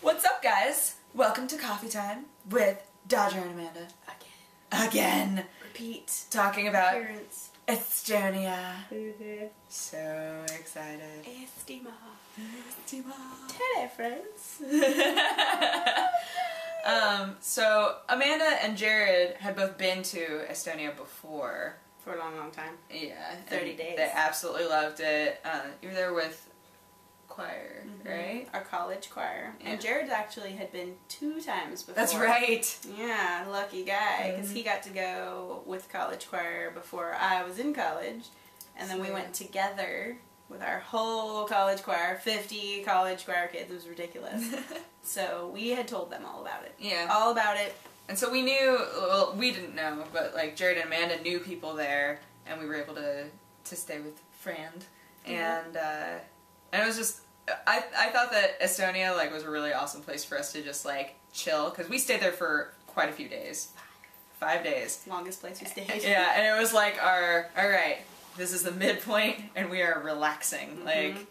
What's up, guys? Welcome to Coffee Time with Dodger and Amanda. Again. Repeat. Talking about Appearance. Estonia. So excited. Estima. Today, friends. So Amanda and Jared had both been to Estonia before. For a long, long time. Yeah. 30 days. They absolutely loved it. You were there with choir, right? Our college choir. Yeah. And Jared actually had been 2 times before. That's right. Yeah, lucky guy. Because he got to go with college choir before I was in college. And then we went together with our whole college choir, 50 college choir kids. It was ridiculous. So we had told them all about it. Yeah. All about it. And so we knew, well, we didn't know, but like Jared and Amanda knew people there, and we were able to stay with a friend. And it was just, I thought that Estonia like was a really awesome place for us to just like chill, because we stayed there for quite a few days. 5 days. Longest place we stayed. Yeah, and it was like alright, this is the midpoint, and we are relaxing. Like,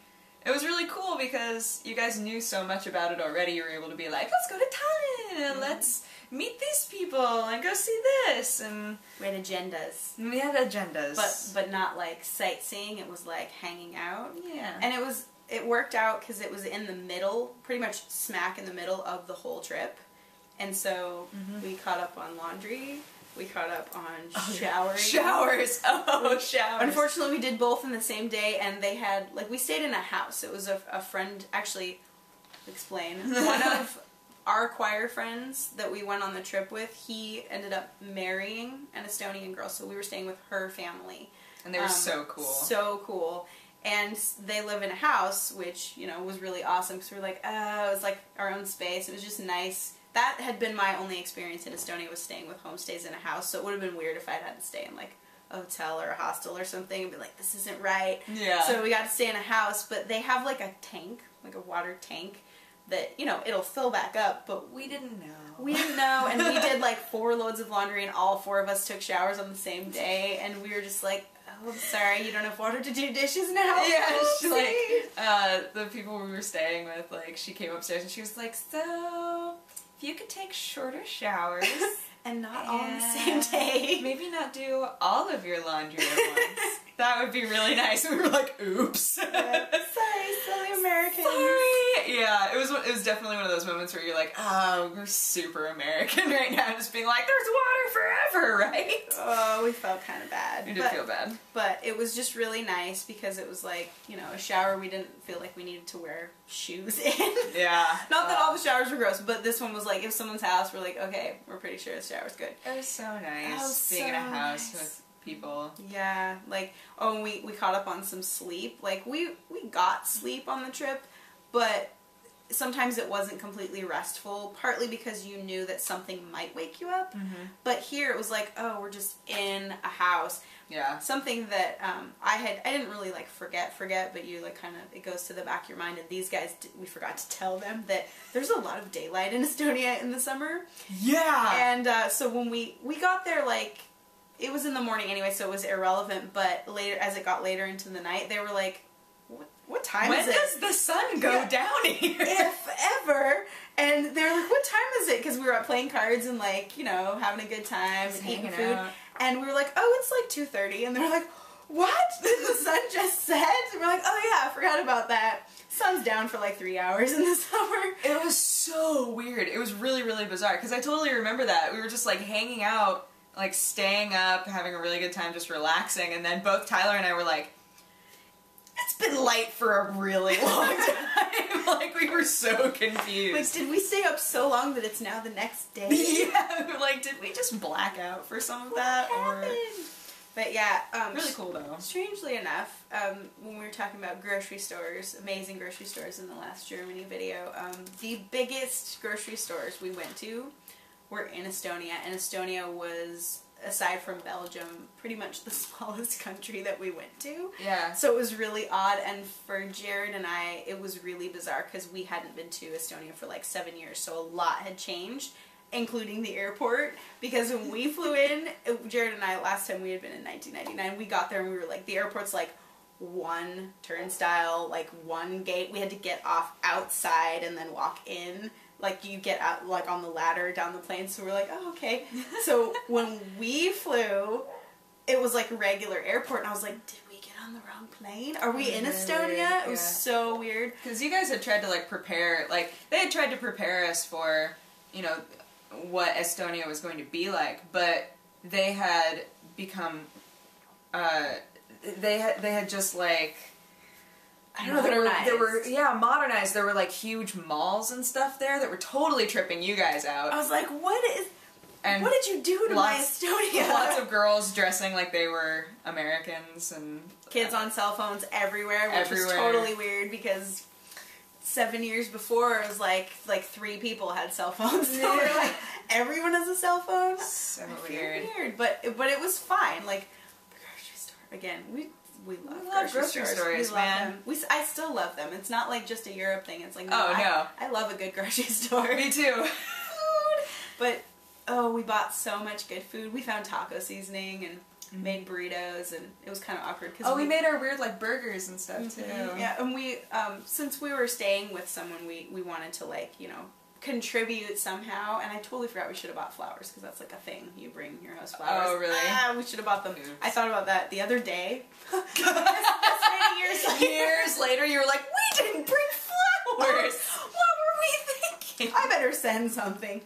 it was really cool because you guys knew so much about it already. You were able to be like, let's go to Tallinn, and let's meet these people, and go see this, and we had agendas. We had agendas. But not like sightseeing, it was like hanging out. Yeah. And it worked out because it was in the middle, pretty much smack in the middle of the whole trip. And so we caught up on laundry, we caught up on showering. Showers! Oh, showers. Unfortunately, we did both in the same day, and they had, like, we stayed in a house. It was a friend, actually, explain. One of our choir friends that we went on the trip with, he ended up marrying an Estonian girl, so we were staying with her family. And they were so cool. So cool. And they live in a house, which, you know, was really awesome, because we were like, oh, it was like our own space. It was just nice. That had been my only experience in Estonia, was staying with homestays in a house, so it would have been weird if I'd had to stay in, like, a hotel or a hostel or something and be like, this isn't right. Yeah. So we got to stay in a house, but they have, like, a tank, like a water tank, that, you know, it'll fill back up, but we didn't know. We didn't know, and we did, like, 4 loads of laundry, and all 4 of us took showers on the same day, and we were just like, oh, I'm sorry, you don't have water to do dishes now? Yeah, she, like, the people we were staying with, like, she came upstairs and she was like, so, if you could take shorter showers and not all on the same day. Maybe not do all of your laundry at once. That would be really nice. And we were like, oops. Yeah. Sorry, silly Americans. Sorry. Yeah, it was definitely one of those moments where you're like, oh, we're super American right now, just being like, there's water forever, right? Oh, we felt kind of bad. We did feel bad. But it was just really nice because it was like, you know, a shower we didn't feel like we needed to wear shoes in. Yeah. Not that all the showers were gross, but this one was like, if someone's house, we're like, okay, we're pretty sure this shower's good. It was so nice being in a house with people. Yeah, like, oh, and we caught up on some sleep. Like, we got sleep on the trip, but sometimes it wasn't completely restful, partly because you knew that something might wake you up. But here it was like, oh, we're just in a house. Yeah. Something that I didn't really like forget, but you like kind of, it goes to the back of your mind, and these guys, we forgot to tell them that there's a lot of daylight in Estonia in the summer. Yeah! And so when we got there, like, it was in the morning anyway, so it was irrelevant, but later, as it got later into the night, they were like, what time is it? When does the sun go down here? If ever. And they were like, what time is it? Because we were playing cards and, like, you know, having a good time and eating food. Out. And we were like, oh, it's like 2:30. And they were like, what? Did the sun just set? And we're like, oh yeah, I forgot about that. Sun's down for like 3 hours in the summer. It was so weird. It was really, really bizarre. Because I totally remember that. We were just, like, hanging out, like, staying up, having a really good time, just relaxing. And then both Tyler and I were like, it's been light for a really long time. Like, we were so confused. Like, did we stay up so long that it's now the next day? Yeah, like, did we just black out for some of that? Happened? But yeah, really cool though. Strangely enough, when we were talking about grocery stores, amazing grocery stores in the last Germany video, the biggest grocery stores we went to were in Estonia, and Estonia was, aside from Belgium, pretty much the smallest country that we went to. Yeah. So it was really odd, and for Jared and I, it was really bizarre because we hadn't been to Estonia for like 7 years, so a lot had changed, including the airport, because when we flew in, Jared and I, last time we had been in 1999, we got there and we were like, the airport's like one turnstile, like one gate. We had to get off outside and then walk in. Like you get out like on the ladder down the plane. So we're like, oh, okay. So when we flew, it was like a regular airport, and I was like, did we get on the wrong plane? Are we in Estonia? It was so weird. Because you guys had tried to like prepare, like they had tried to prepare us for, you know, what Estonia was going to be like, but they had become, they had just like, I don't know, there were modernized. There were like huge malls and stuff there that were totally tripping you guys out. I was like, what did you do to my Estonia? Lots of girls dressing like they were Americans and kids on cell phones everywhere, which was totally weird because 7 years before it was like 3 people had cell phones. So we're like, everyone has a cell phone. So weird. But it was fine. Like the grocery store again. We love grocery stores, man. I still love them. It's not like just a Europe thing. It's like I love a good grocery store. Me too. Food, but we bought so much good food. We found taco seasoning and made burritos, and it was kind of awkward because we made our weird like burgers and stuff too. Yeah, and we since we were staying with someone, we wanted to like contribute somehow, and I totally forgot we should have bought flowers because that's like a thing. You bring your host flowers. Oh, really? We should have bought them. Oops. I thought about that the other day. Years later, you were like, we didn't bring flowers. What were we thinking? I better send something.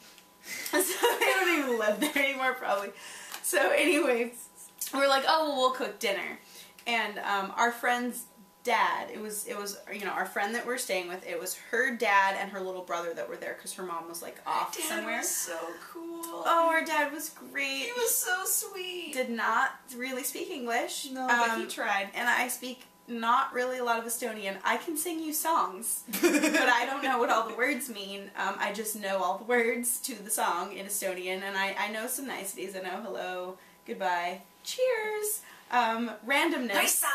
So they don't even live there anymore, probably. So anyway, we're like, oh, well, we'll cook dinner, and our friend's dad, it was our friend that we're staying with, it was her dad and her little brother that were there because her mom was like off somewhere. Was so cool. Oh, our dad was great. He was so sweet. Did not really speak English. No, but he tried. And I speak not really a lot of Estonian. I can sing you songs, but I don't know what all the words mean. I just know all the words to the song in Estonian, and I know some niceties. I know hello, goodbye, cheers. Randomness. Hoisa!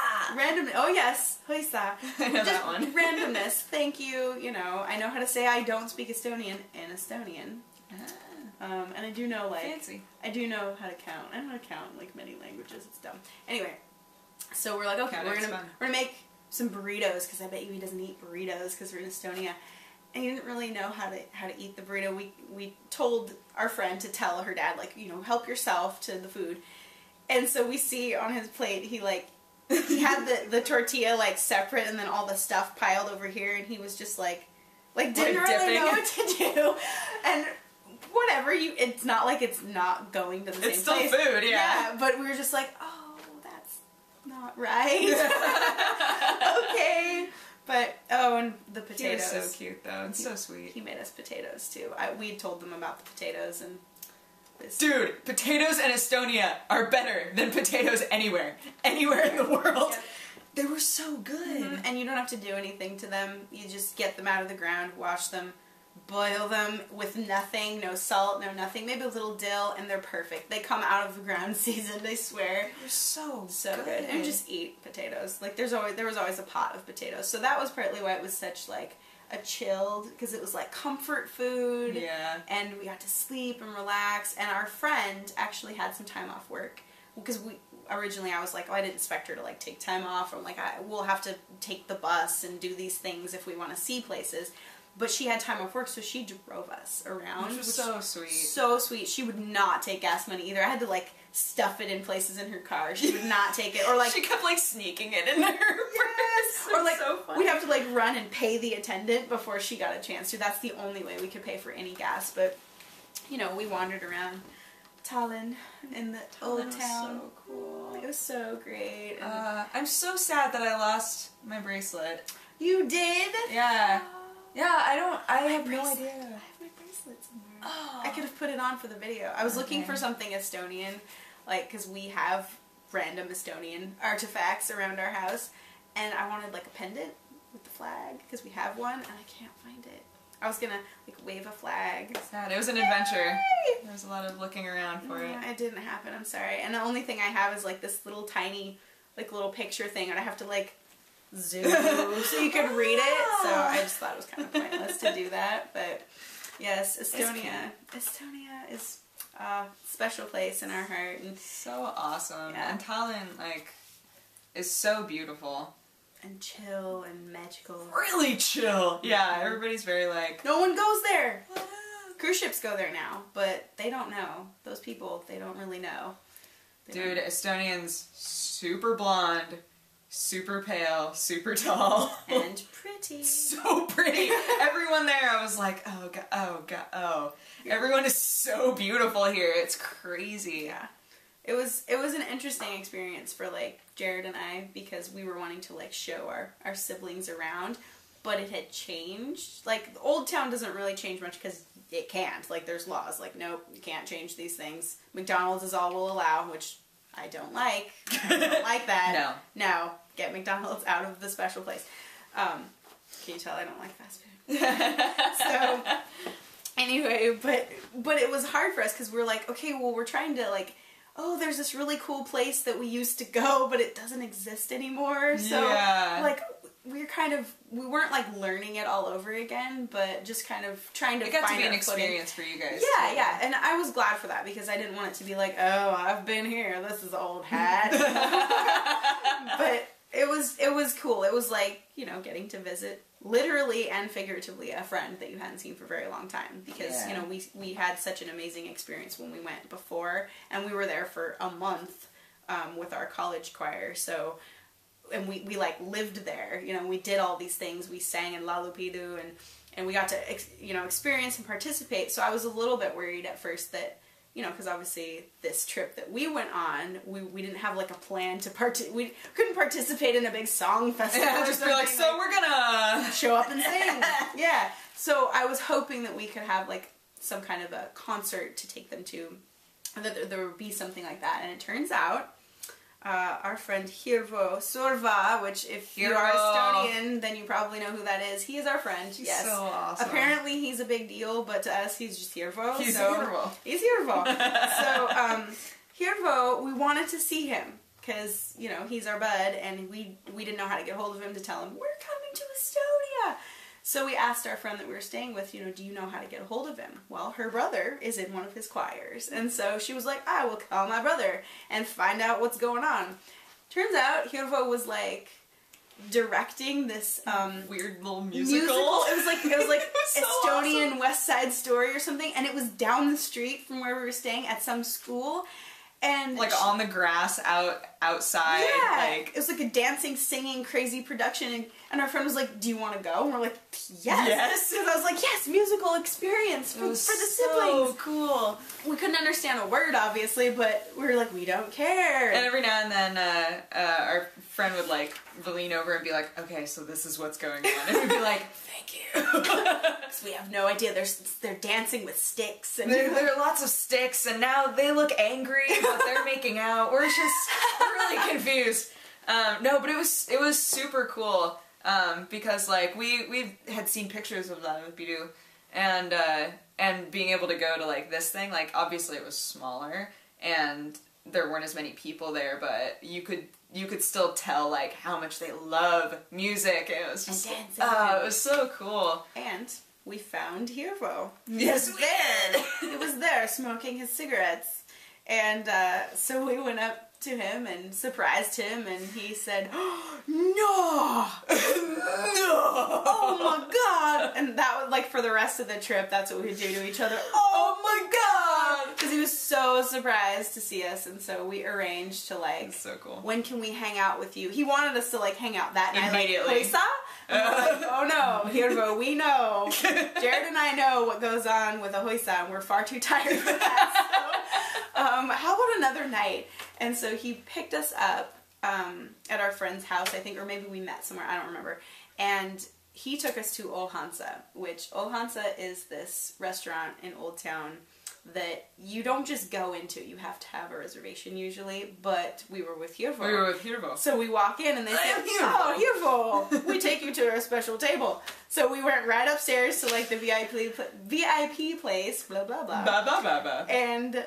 Oh yes, hoisa. I know that one. Randomness. Thank you. I know how to say I don't speak Estonian in Estonian. And I do know fancy. I do know how to count. I know how to count in like many languages. It's dumb. Anyway, so we're like, okay, we're gonna make some burritos because I bet you he doesn't eat burritos because we're in Estonia. And he didn't really know how to eat the burrito. We told our friend to tell her dad, like, help yourself to the food. And so we see on his plate, he had the tortilla like separate and then all the stuff piled over here, and he was just like didn't really know what to do. And whatever, it's not like it's not going to the same place. It's still food, yeah. But we were just like, oh, that's not right. Okay. But, and the potatoes. He was so cute though, and so sweet. He made us potatoes too. We told them about the potatoes and... Dude, potatoes in Estonia are better than potatoes anywhere in the world. Yeah. They were so good. Mm-hmm. And you don't have to do anything to them. You just get them out of the ground, wash them, boil them with nothing, no salt, no nothing, maybe a little dill, and they're perfect. They come out of the ground seasoned, I swear. They're so good. And just eat potatoes. Like there was always a pot of potatoes. So that was partly why it was such like a chilled, because it was like comfort food. Yeah. And we got to sleep and relax. And our friend actually had some time off work because originally I was like, I didn't expect her to like take time off, or like we'll have to take the bus and do these things if we want to see places. But she had time off work, so she drove us around. Which was so sweet. So sweet. She would not take gas money either. I had to like stuff it in places in her car. She would not take it, or like she kept like sneaking it in her purse. Or like so we'd have to like run and pay the attendant before she got a chance to. That's the only way we could pay for any gas. But we wandered around Tallinn in the old town. So cool. It was so great. And I'm so sad that I lost my bracelet. You did? Yeah. Yeah, I have no idea. I have my bracelet somewhere. Oh. I could have put it on for the video. I was looking for something Estonian, like, because we have random Estonian artifacts around our house, and I wanted, like, a pendant with the flag, because we have one, and I can't find it. I was gonna, like, wave a flag. Sad. It was an adventure. Yay! There was a lot of looking around for it. It didn't happen, I'm sorry. And the only thing I have is, like, this little tiny, like, little picture thing, and I have to, like, zoom so you could read it. So I just thought it was kind of pointless to do that. But yes, Estonia is a special place in our heart. And so awesome. Yeah. And Tallinn, like, is so beautiful. And chill and magical. Really chill. Yeah, everybody's very like... No one goes there. Cruise ships go there now, but they don't know. Those people, they don't really know. Dude, Estonians, super blonde, super pale, super tall. And pretty. So pretty. Everyone there, I was like, oh, God, oh, God, oh. Everyone is so beautiful here. It's crazy. Yeah. It was an interesting experience for, like, Jared and I, because we were wanting to, like, show our siblings around, but it had changed. Like, Old Town doesn't really change much because it can't. Like, there's laws. Like, nope, you can't change these things. McDonald's is all we'll allow, which I don't like. I don't like that. No. Get McDonald's out of the special place. Can you tell I don't like fast food? So, anyway, but it was hard for us because we're like, okay, well, we're trying to, like, oh, there's this really cool place that we used to go, but it doesn't exist anymore. So, like, we weren't, like, learning it all over again, but just kind of trying to find our footing. It got to be an experience for you guys. Yeah, yeah, and I was glad for that, because I didn't want it to be like, oh, I've been here, this is old hat. But it was cool. It was like, you know, getting to visit, literally and figuratively, a friend that you hadn't seen for a very long time, because you know, we had such an amazing experience when we went before, and we were there for a month with our college choir. So, and we like lived there, you know, we did all these things, we sang in Lalupidu, and we got to you know, experience and participate. So I was a little bit worried at first that, you know, because obviously this trip that we went on, we didn't have like a plan to we couldn't participate in a big song festival. Yeah, just be like, so we're gonna show up and sing. Yeah. So I was hoping that we could have like some kind of a concert to take them to, that there would be something like that. And it turns out, our friend Hirvo Sorva, which if you are Estonian, then you probably know who that is. He is our friend. He's so awesome. Apparently he's a big deal, but to us he's just Hirvo. He's Hirvo. He's Hirvo. So, Hirvo, we wanted to see him, because, you know, he's our bud, and we didn't know how to get hold of him to tell him, we're coming to Estonia. So we asked our friend that we were staying with, you know, do you know how to get a hold of him? Well, her brother is in one of his choirs. And so she was like, I will call my brother and find out what's going on. Turns out Hirvo was like directing this weird little musical. It was like so Estonian awesome. West Side Story or something, and it was down the street from where we were staying at some school. And like on the grass outside. Yeah. Like, it was like a dancing, singing, crazy production, and our friend was like, do you want to go? And we're like, yes. Because I was like, yes, musical experience for the siblings. So cool. We couldn't understand a word, obviously, but we were like, we don't care. And every now and then our friend would like lean over and be like, okay, so this is what's going on. And we'd be like, thank you. Because we have no idea. They're dancing with sticks. And there are lots of sticks, and now they look angry, but they're making out. We're really confused. No, but it was super cool, because like we had seen pictures of Lalupidu, and being able to go to like this thing, like obviously it was smaller and there weren't as many people there, but you could still tell like how much they love music. It was just it was so cool. And we found Hirvo. Yes, we did. He was there smoking his cigarettes, and so we went up to him and surprised him, and he said, oh, no! No! Oh my god! And that was like for the rest of the trip, that's what we would do to each other. Oh my god! Because he was so surprised to see us, and so we arranged to like, that's so cool. When can we hang out with you? He wanted us to like hang out that night. Immediately. Like, like, oh no, Hirvo, we know. Jared and I know what goes on with a hoisa, and we're far too tired for that. So, how about another night? And so he picked us up at our friend's house, I think, or maybe we met somewhere, I don't remember. And he took us to Ohansa, which Ohansa is this restaurant in Old Town that you don't just go into. You have to have a reservation usually, but we were with Hirvo. We were with Hirvo. So we walk in and they say, oh, Hirvo, we take you to our special table. So we went right upstairs to like the VIP place, blah, blah, blah. Blah, blah, blah, blah. And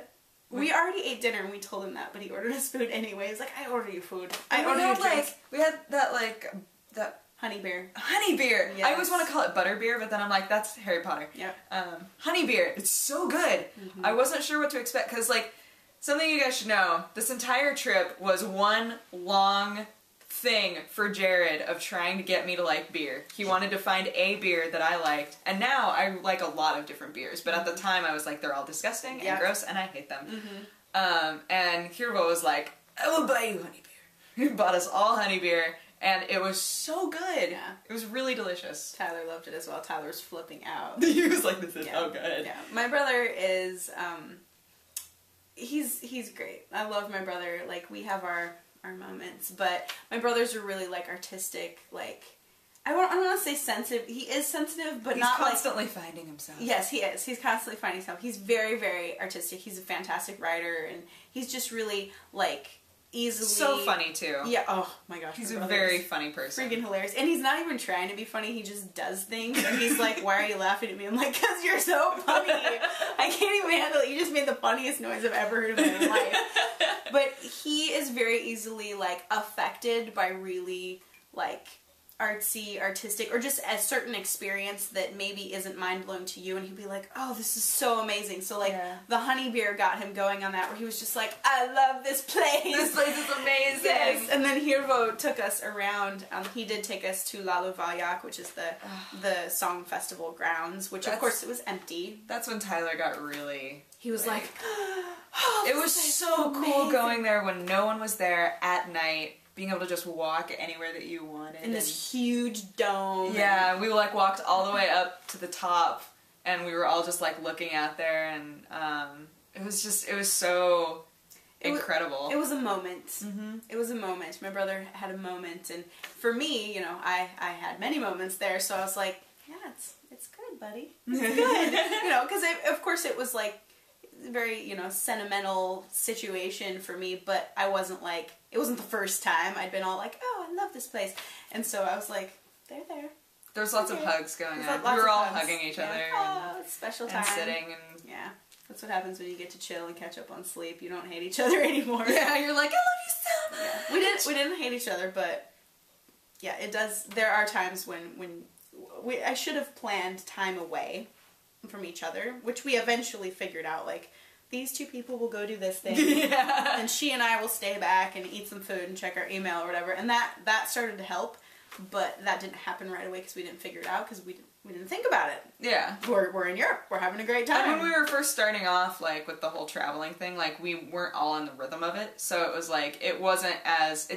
we already ate dinner and we told him that, but he ordered us food anyway. He's like, I order you food. I order you drinks. We had that honey beer. Honey beer. Yes. I always want to call it butter beer, but then I'm like, that's Harry Potter. Yep. Honey beer. It's so good. I wasn't sure what to expect, because like, something you guys should know, this entire trip was one long thing for Jared of trying to get me to like beer. He wanted to find a beer that I liked, and now I like a lot of different beers, but at the time I was like, they're all disgusting and gross and I hate them. And Kirvo was like, I will buy you honey beer. He bought us all honey beer, and it was so good. Yeah. It was really delicious. Tyler loved it as well. Tyler was flipping out. He was like, this is so good. Yeah. My brother is, he's great. I love my brother. Like, we have our moments, but my brothers are really, like, artistic, like, I don't want to say sensitive. He is sensitive, but not like... He's constantly finding himself. Yes, he is. He's constantly finding himself. He's very, very artistic. He's a fantastic writer, and he's just really, like, easily... So funny, too. Yeah, oh my gosh. He's a very funny person. Freaking hilarious. And he's not even trying to be funny, he just does things, and he's like, why are you laughing at me? I'm like, because you're so funny. I can't even handle it. You just made the funniest noise I've ever heard in my life. But he is very easily, like, affected by really, like... artsy, artistic, or just a certain experience that maybe isn't mind-blowing to you, and he'd be like, oh, this is so amazing. So, like, the honey beer got him going on that, where he was just like, I love this place. This place is amazing. Yes. And then Hirvo took us around. He did take us to Laluvayak, which is the song festival grounds, which, of course, it was empty. That's when Tyler got really... He was like oh, it was so cool going there when no one was there at night. Being able to just walk anywhere that you wanted. In this huge dome. Yeah, we like walked all the way up to the top, and we were all just like looking out there, and it was so incredible. It was a moment. It was a moment. My brother had a moment, and for me, you know, I had many moments there, so I was like, yeah, it's good, buddy. It's good. You know, because of course it was like very, you know, sentimental situation for me, but I wasn't like, it wasn't the first time I'd been all like, oh, I love this place. And so I was like, they're there. There was lots of hugs going on. We were all hugging each other. Oh, it's special time. And sitting and... Yeah. That's what happens when you get to chill and catch up on sleep. You don't hate each other anymore. Yeah, you're like, I love you so much. Yeah. We didn't hate each other, but yeah, it does, there are times when I should have planned time away from each other, which we eventually figured out, like, these two people will go do this thing, and she and I will stay back and eat some food and check our email or whatever, and that started to help, but that didn't happen right away because we didn't figure it out, because we didn't think about it. Yeah. We're in Europe, we're having a great time. And when we were first starting off, like, with the whole traveling thing, like, we weren't all in the rhythm of it, so it was like, it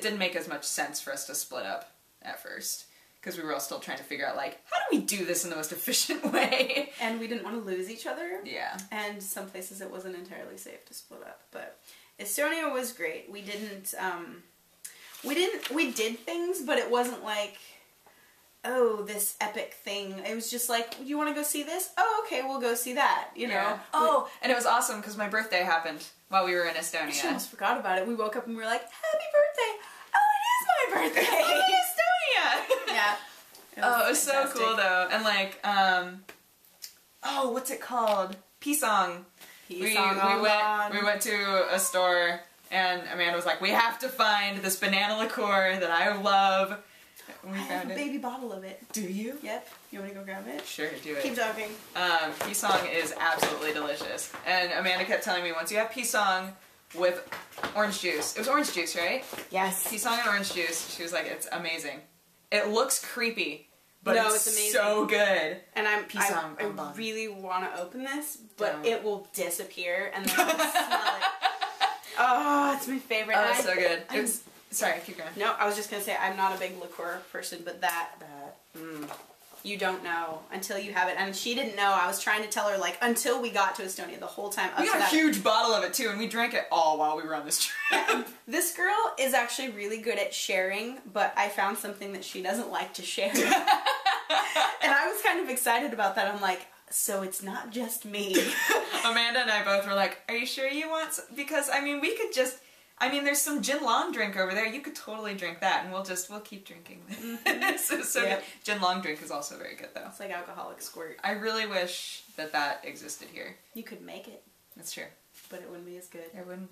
didn't make as much sense for us to split up at first. Because we were all still trying to figure out, like, how do we do this in the most efficient way? And we didn't want to lose each other. Yeah. And some places it wasn't entirely safe to split up. But Estonia was great. We did things, but it wasn't like, oh, this epic thing. It was just like, you want to go see this? Oh, okay, we'll go see that, you know? Yeah. Oh, and it was awesome because my birthday happened while we were in Estonia. I almost forgot about it. We woke up and we were like, happy birthday! Oh, it is my birthday! Oh, Estonia! Yeah. It was so cool though. And like, oh, what's it called? Pisang. We went to a store and Amanda was like, we have to find this banana liqueur that I love. And we found a baby bottle of it. Do you? Yep. You want to go grab it? Sure, do it. Keep talking. Pisang is absolutely delicious. And Amanda kept telling me once you have pisang with orange juice. It was orange juice, right? Yes. Pisang and orange juice. She was like, it's amazing. It looks creepy, but no, it's amazing. So good. And I really want to open this, but it will disappear, and then I'll smell it. Oh, it's my favorite. Oh, it's so good. Sorry, keep going. No, I was just going to say, I'm not a big liqueur person, but you don't know until you have it. And she didn't know. I was trying to tell her, like, until we got to Estonia, the whole time. We got a huge bottle of it, too, and we drank it all while we were on this trip. This girl is actually really good at sharing, but I found something that she doesn't like to share. And I was kind of excited about that. I'm like, so it's not just me. Amanda and I both were like, are you sure you want some? Because, I mean, we could just... I mean, there's some gin long drink over there. You could totally drink that, and we'll keep drinking. So good. Gin long drink is also very good, though. It's like alcoholic squirt. I really wish that existed here. You could make it. That's true. But it wouldn't be as good. It wouldn't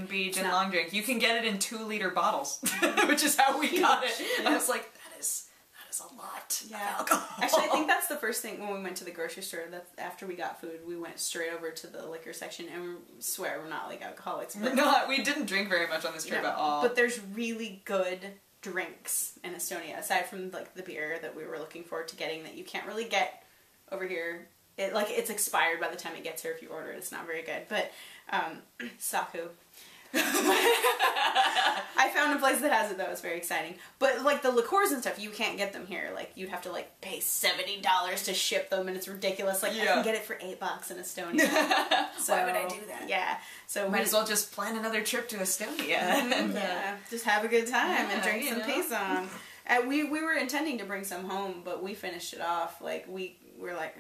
be gin long drink. You can get it in 2-liter bottles, which is how we got it. Yeah. I was like, that is a lot of alcohol. Actually, I think that's the first thing when we went to the grocery store. That's after we got food, we went straight over to the liquor section, and we swear we're not like alcoholics. But we didn't drink very much on this trip at all. But there's really good drinks in Estonia, aside from like the beer that we were looking forward to getting that you can't really get over here. It's expired by the time it gets here if you order it. It's not very good. But Saku. I found a place that has it though. It's very exciting. But like the liqueurs and stuff, you can't get them here. Like you'd have to like pay $70 to ship them, and it's ridiculous. Like I can get it for $8 in Estonia. So why would I do that? Yeah. So might as well just plan another trip to Estonia. And, just have a good time and drink some Payson. We were intending to bring some home, but we finished it off. Like we're like,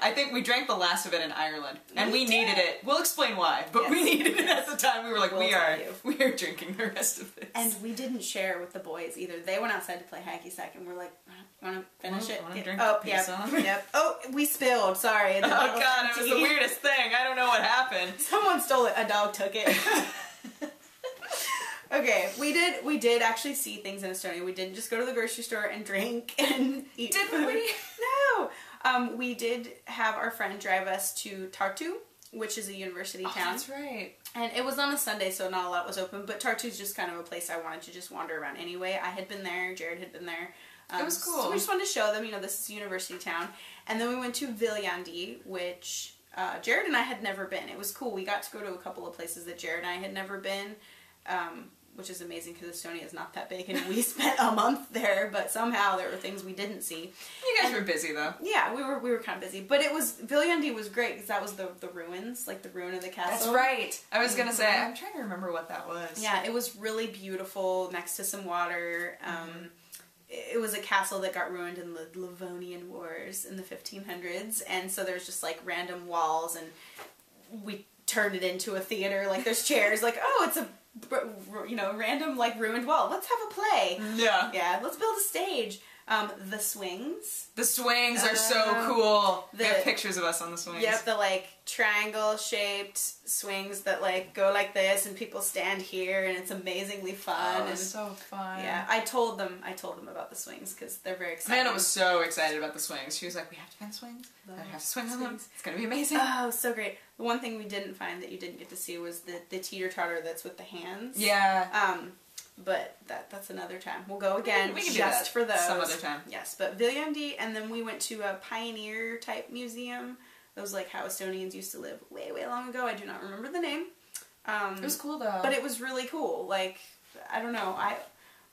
I think we drank the last of it in Ireland, and we needed it. We'll explain why, but we needed it at the time. We were like, we are drinking the rest of this. And we didn't share with the boys either. They went outside to play hacky sack, and we're like, want to finish it? Yep. Oh, we spilled. Sorry. Oh God, it was the weirdest thing. I don't know what happened. Someone stole it. A dog took it. Okay, we did actually see things in Estonia. We didn't just go to the grocery store and drink and eat. Didn't we? No. We did have our friend drive us to Tartu, which is a university town. That's right. And it was on a Sunday, so not a lot was open, but Tartu's just kind of a place I wanted to just wander around anyway. I had been there, Jared had been there. It was cool. So we just wanted to show them, this is a university town. And then we went to Viljandi, which Jared and I had never been. It was cool. We got to go to a couple of places that Jared and I had never been. Which is amazing because Estonia is not that big, and we spent a month there, but somehow there were things we didn't see. You guys were busy though. Yeah, we were kind of busy, but Viljandi was great because that was the ruins, like the ruin of the castle. That's right. I was gonna say, I'm trying to remember what that was. Yeah, it was really beautiful next to some water. It was a castle that got ruined in the Livonian Wars in the 1500s, and so there's just like random walls, and we turned it into a theater. Like there's chairs, like it's a random like ruined wall. Let's have a play. Yeah. Let's build a stage. The swings. The swings are so cool. We have pictures of us on the swings. Yep, the like triangle shaped swings that like go like this, and people stand here, and it's amazingly fun. Oh, it's so fun. Yeah, I told them about the swings because they're very excited. Amanda was so excited about the swings. She was like, "We have to find the swings. I have to swing on them. It's gonna be amazing." Oh, so great. The one thing we didn't find that you didn't get to see was the teeter-totter that's with the hands. Yeah. But that's another time. We'll go again we can just for those. Some other time. Yes, but Viljandi, and then we went to a pioneer type museum. That was like how Estonians used to live way, way long ago. I do not remember the name. It was cool though. But it was really cool. Like, I don't know.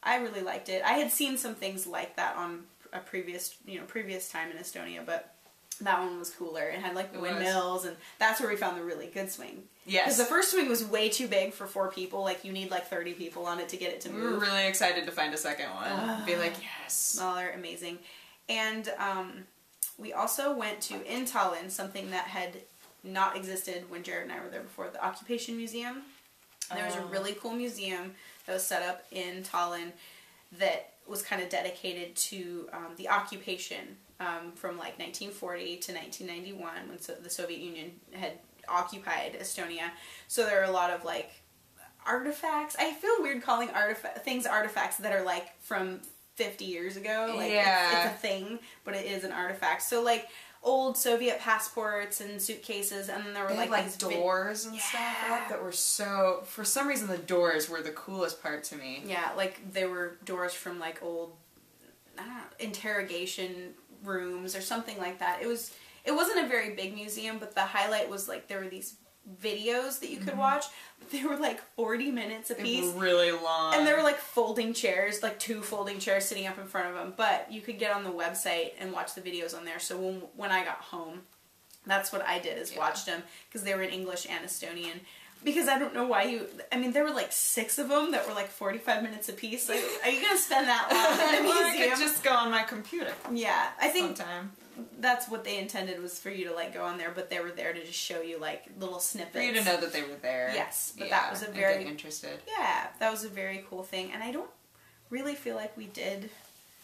I really liked it. I had seen some things like that on a previous time in Estonia, but that one was cooler. It had like the windmills, and that's where we found the really good swing. Yes. Because the first swing was way too big for 4 people. Like, you need like 30 people on it to get it to move. We were really excited to find a second one. Be like, yes. Oh, they're amazing. And we also went to, in Tallinn, something that had not existed when Jared and I were there before, the Occupation Museum. There was a really cool museum that was set up in Tallinn that was kind of dedicated to the occupation from like 1940 to 1991 when the Soviet Union had occupied Estonia. So there are a lot of like artifacts. I feel weird calling things artifacts that are like from 50 years ago. Like it's a thing, but it is an artifact. So like old Soviet passports and suitcases, and then there were like these doors and stuff that were so, for some reason the doors were the coolest part to me. Yeah, like they were doors from like old, I don't know, interrogation rooms or something like that. It wasn't a very big museum, but the highlight was like there were these videos that you could watch, but they were like 40 minutes a piece. They were really long. And there were like folding chairs, like 2 folding chairs sitting up in front of them, but you could get on the website and watch the videos on there. So when I got home, that's what I did, is watched them, because they were in English and Estonian. Because I don't know why there were like 6 of them that were like 45 minutes a piece. Like, are you going to spend that long in a museum? I could just go on my computer. Yeah, I think sometime. That's what they intended, was for you to like go on there, but they were there to just show you like little snippets. For you to know that they were there. Yes, but that was a very interested. Yeah, that was a very cool thing, and I don't really feel like we did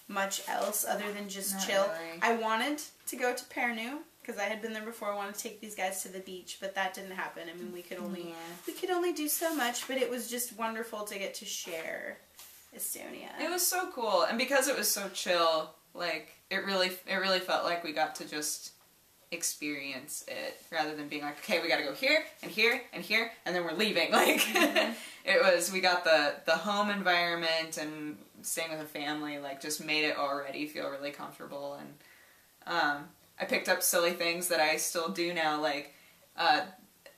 much else other than just chill. Really. I wanted to go to Pärnu because I had been there before. I wanted to take these guys to the beach, but that didn't happen. I mean, we could only do so much, but it was just wonderful to get to share Estonia. It was so cool, and because it was so chill, like it really felt like we got to just experience it rather than being like, okay, we gotta go here and here and here and then we're leaving. Like, we got the home environment and staying with a family, like, just made it already feel really comfortable. And I picked up silly things that I still do now, like,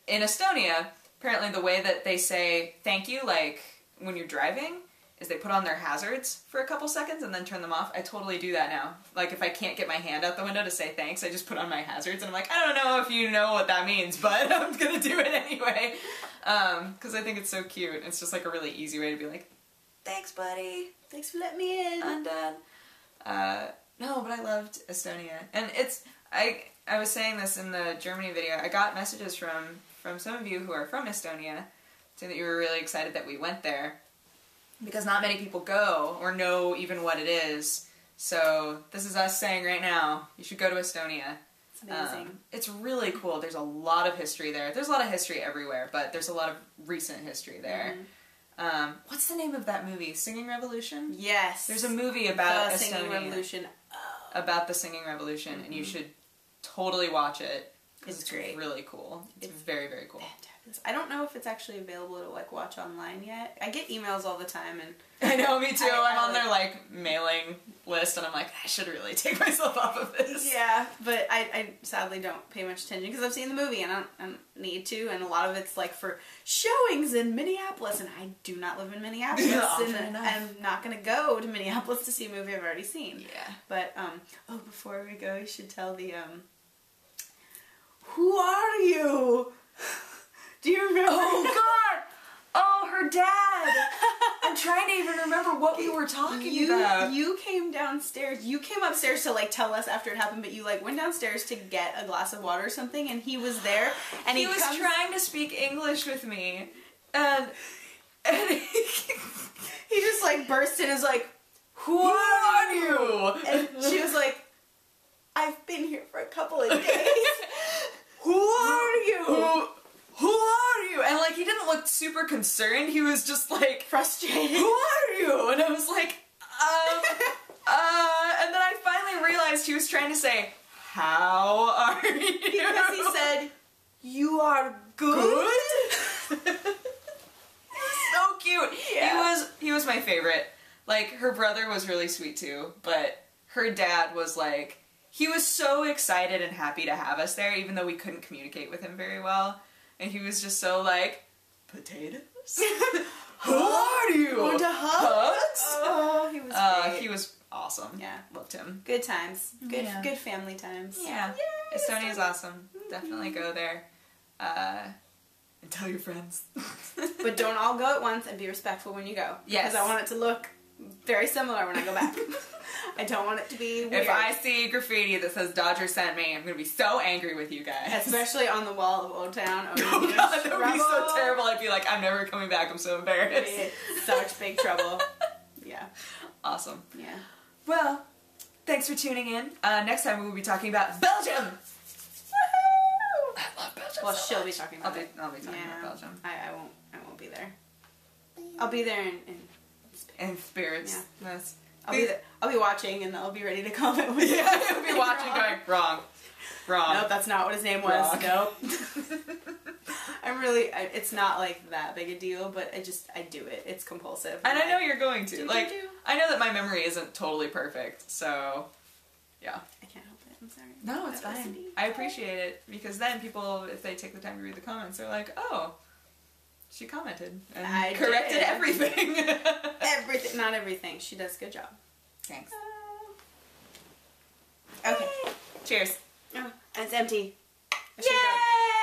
in Estonia, apparently the way that they say thank you, like, when you're driving, is they put on their hazards for a couple seconds and then turn them off. I totally do that now. Like, if I can't get my hand out the window to say thanks, I just put on my hazards, and I'm like, I don't know if you know what that means, but I'm gonna do it anyway. Because I think it's so cute. It's just, like, a really easy way to be like, thanks, buddy. Thanks for letting me in. I'm done. No, but I loved Estonia. And I was saying this in the Germany video, I got messages from some of you who are from Estonia saying that you were really excited that we went there. Because not many people go or know even what it is. So this is us saying right now, you should go to Estonia. It's amazing. It's really cool. There's a lot of history there. There's a lot of history everywhere, but there's a lot of recent history there. Mm-hmm. What's the name of that movie? Singing Revolution? Yes. There's a movie about the Estonia. Singing Revolution. Oh. About the Singing Revolution, and you should totally watch it. It's great. Really cool. It's very, very cool. Fantastic. I don't know if it's actually available to, like, watch online yet. I get emails all the time, and I know, me too. I'm on their, like, mailing list, and I'm like, I should really take myself off of this. Yeah, but I sadly don't pay much attention because I've seen the movie, and I don't need to, and a lot of it's, like, for showings in Minneapolis, and I do not live in Minneapolis, and I'm not going to go to Minneapolis to see a movie I've already seen. Yeah. But, before we go, you should tell the, who are you? Do you remember? Oh, God! Oh, her dad! I'm trying to even remember what we were talking about. You came downstairs. You came upstairs to, like, tell us after it happened, but you, like, went downstairs to get a glass of water or something, and he was there, and he was trying to speak English with me, and he just, like, burst in and was like, who are you? And she was like, I've been here for a couple of days. Who are you? Who are you? And, like, he didn't look super concerned. He was just, like, frustrated. Who are you? And I was like, and then I finally realized he was trying to say, how are you? Because he said, you are good? So cute. Yeah. He was my favorite. Like, her brother was really sweet too, but her dad was like, he was so excited and happy to have us there, even though we couldn't communicate with him very well. And he was just so like, potatoes? Who are you? Want a hug? Oh, he was great. He was awesome. Yeah. Loved him. Good times. Good family times. Yeah. Estonia's awesome. Definitely go there. And tell your friends. But don't all go at once and be respectful when you go. Yes. Because I want it to look very similar when I go back. I don't want it to be weird. If I see graffiti that says Dodger sent me, I'm going to be so angry with you guys. Especially on the wall of Old Town. Oh God, that would be so terrible. I'd be like, I'm never coming back. I'm so embarrassed. It's such big trouble. Yeah. Awesome. Yeah. Well, thanks for tuning in. Next time we will be talking about Belgium. Woohoo! I love Belgium. Well, so she'll much. be talking about it. I'll be talking about Belgium. I won't be there. I'll be there in spirits. Yeah. Yes. I'll be watching and I'll be ready to comment with you. Yeah, I'll be watching going, wrong. Nope, that's not what his name was. Wrong. Nope. It's not like that big a deal, but I do it. It's compulsive. And I know you're going to. Like, I know that my memory isn't totally perfect, so, yeah. I can't help it. I'm sorry. No, it's fine. I appreciate it, because then people, if they take the time to read the comments, they're like, oh, she commented and corrected everything. Everything. Not everything. She does a good job. Thanks. Okay. Cheers. Oh, and it's empty.